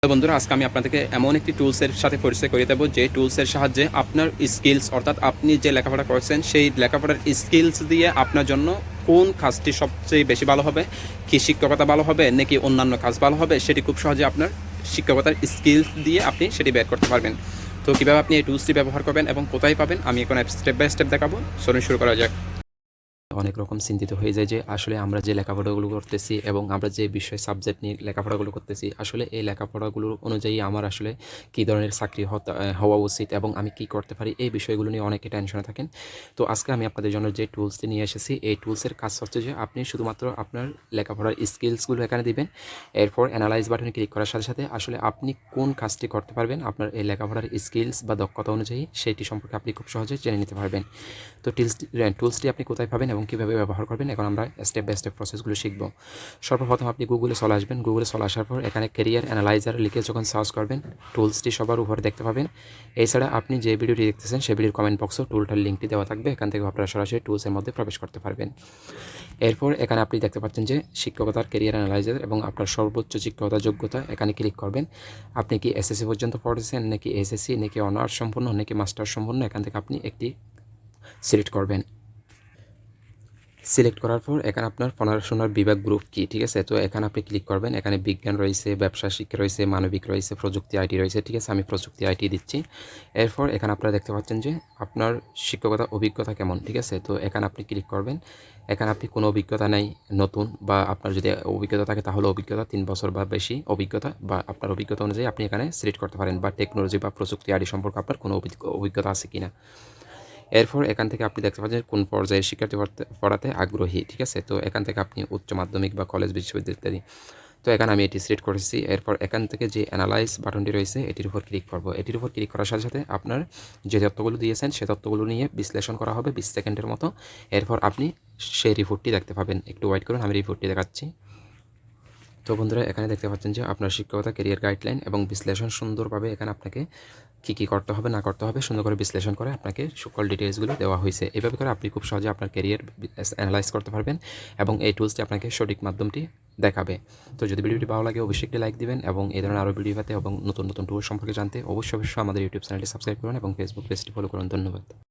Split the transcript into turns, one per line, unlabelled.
বন্ধুরা, আজকে আমি আপনাদেরকে এমন একটি টুলসের সাথে পরিচয় করিয়ে দেবো যে টুলসের সাহায্যে আপনার স্কিলস অর্থাৎ আপনি যে লেখাপড়া করছেন সেই লেখাপড়ার স্কিলস দিয়ে আপনার জন্য কোন কাজটি সবচেয়ে বেশি ভালো হবে, কি শিক্ষকতা ভালো হবে নাকি অন্যান্য কাজ ভালো হবে, সেটি খুব সহজে আপনার শিক্ষকতার স্কিলস দিয়ে আপনি সেটি বের করতে পারবেন। তো কীভাবে আপনি এই টুলসটি ব্যবহার করবেন এবং কোথায় পাবেন আমি এখন স্টেপ বাই স্টেপ দেখাবো। চলুন শুরু করা যাক। অনেক রকম চিন্তিত হয়ে যায় যে আসলে আমরা যে লেখাপড়াগুলো করতেছি এবং আমরা যে বিষয় সাবজেক্ট নিয়ে লেখাপড়াগুলো করতেছি আসলে এই লেখাপড়াগুলোর অনুযায়ী আমার আসলে কী ধরনের চাকরি হওয়া উচিত এবং আমি কি করতে পারি, এই বিষয়গুলো নিয়ে অনেকে টেনশনে থাকেন। তো আজকে আমি আপনাদের জন্য যে টুলসটি নিয়ে এসেছি, এই টুলসের কাজ হচ্ছে যে আপনি শুধুমাত্র আপনার লেখাপড়ার স্কিলসগুলো এখানে দিবেন। এরপর অ্যানালাইজ বাটনে ক্লিক করার সাথে সাথে আসলে আপনি কোন কাজটি করতে পারবেন আপনার এই লেখাপড়ার স্কিলস বা দক্ষতা অনুযায়ী সেটি সম্পর্কে আপনি খুব সহজে জেনে নিতে পারবেন। তো টুলসটি আপনি কোথায় পাবেন এবং কীভাবে ব্যবহার করবেন এখন আমরা স্টেপ বাই স্টেপ প্রসেসগুলো শিখব। সর্বপ্রথম আপনি গুগলে চলে আসবেন। গুগলে চলে আসার পর এখানে ক্যারিয়ার অ্যানালাইজার লিখে যখন সার্চ করবেন টুলসটি সবার উপরে দেখতে পাবেন। এছাড়া আপনি যে ভিডিওটি দেখতেছেন সেই ভিডিওর কমেন্ট বক্সেও টুলটার লিঙ্কটি দেওয়া থাকবে, এখান থেকে আপনারা সরাসরি টুলসের মধ্যে প্রবেশ করতে পারবেন। এরপর এখানে আপনি দেখতে পাচ্ছেন যে শিক্ষকতার ক্যারিয়ার অ্যানালাইজার এবং আপনার সর্বোচ্চ শিক্ষকতার যোগ্যতা, এখানে ক্লিক করবেন। আপনি কি এসএসসি পর্যন্ত পড়েছেন নাকি এসএসসি নাকি অনার্স সম্পূর্ণ নাকি মাস্টার্স সম্পূর্ণ, এখান থেকে আপনি একটি সিলেক্ট করবেন। সিলেক্ট করার পর এখানে আপনার পড়াশোনার বিভাগ গ্রুপ কি, ঠিক আছে। তো এখানে আপনি ক্লিক করবেন। এখানে বিজ্ঞান রয়েছে, ব্যবসা শিক্ষা রয়েছে, মানবিক রয়েছে, প্রযুক্তি আইটি রয়েছে, ঠিক আছে। আমি প্রযুক্তি আইটি দিচ্ছি। এরপর এখানে আপনারা দেখতে পাচ্ছেন যে আপনার শিক্ষকতা অভিজ্ঞতা কেমন, ঠিক আছে। তো এখানে আপনি ক্লিক করবেন। এখানে আপনি কোনো অভিজ্ঞতা নেই, নতুন, বা আপনার যদি অভিজ্ঞতা থাকে তাহলে অভিজ্ঞতা 3 বছর বা বেশি অভিজ্ঞতা, বা আপনার অভিজ্ঞতা অনুযায়ী আপনি এখানে সিলেক্ট করতে পারেন, বা টেকনোলজি বা প্রযুক্তি আইটি সম্পর্কে আপনার কোনো অভিজ্ঞতা আছে কিনা। এরপর এখান থেকে আপনি দেখতে পাচ্ছেন কোন পর্যায়ে শিক্ষার্থী পড়াতে আগ্রহী, ঠিক আছে। তো এখান থেকে আপনি উচ্চ মাধ্যমিক বা কলেজ বিশ্ববিদ্যালয় ইত্যাদি। তো এখানে আমি এটি সিলেক্ট করেছি। এরপর এখান থেকে যে অ্যানালাইজ বাটনটি রয়েছে এটির উপর ক্লিক করব। এটির উপর ক্লিক করার সাথে সাথে আপনার যে তথ্যগুলো দিয়েছেন সে তথ্যগুলো নিয়ে বিশ্লেষণ করা হবে 20 সেকেন্ডের মতো। এরপর আপনি সেই রিপোর্টটি দেখতে পাবেন। একটু ওয়েট করুন, আমি রিপোর্টটি দেখাচ্ছি। তো বন্ধুরা, এখানে দেখতে পাচ্ছেন যে আপনার শিক্ষকতা ক্যারিয়ার গাইডলাইন এবং বিশ্লেষণ সুন্দরভাবে এখানে আপনাকে কী করতে হবে না করতে হবে সুন্দর করে বিশ্লেষণ করে আপনাকে সকল ডিটেলসগুলো দেওয়া হয়েছে। এভাবে করে আপনি খুব সহজে আপনার ক্যারিয়ার অ্যানালাইজ করতে পারবেন এবং এই টুলসটি আপনাকে সঠিক মাধ্যমটি দেখাবে। তো যদি ভিডিওটি ভালো লাগে অবশ্যই একটি লাইক দিবেন এবং এই ধরনের আরও ভিডিও পেতে এবং নতুন নতুন টুল সম্পর্কে জানতে অবশ্যই আমাদের ইউটিউব চ্যানেলটি সাবস্ক্রাইব করুন এবং ফেসবুক পেজটি ফলো করুন। ধন্যবাদ।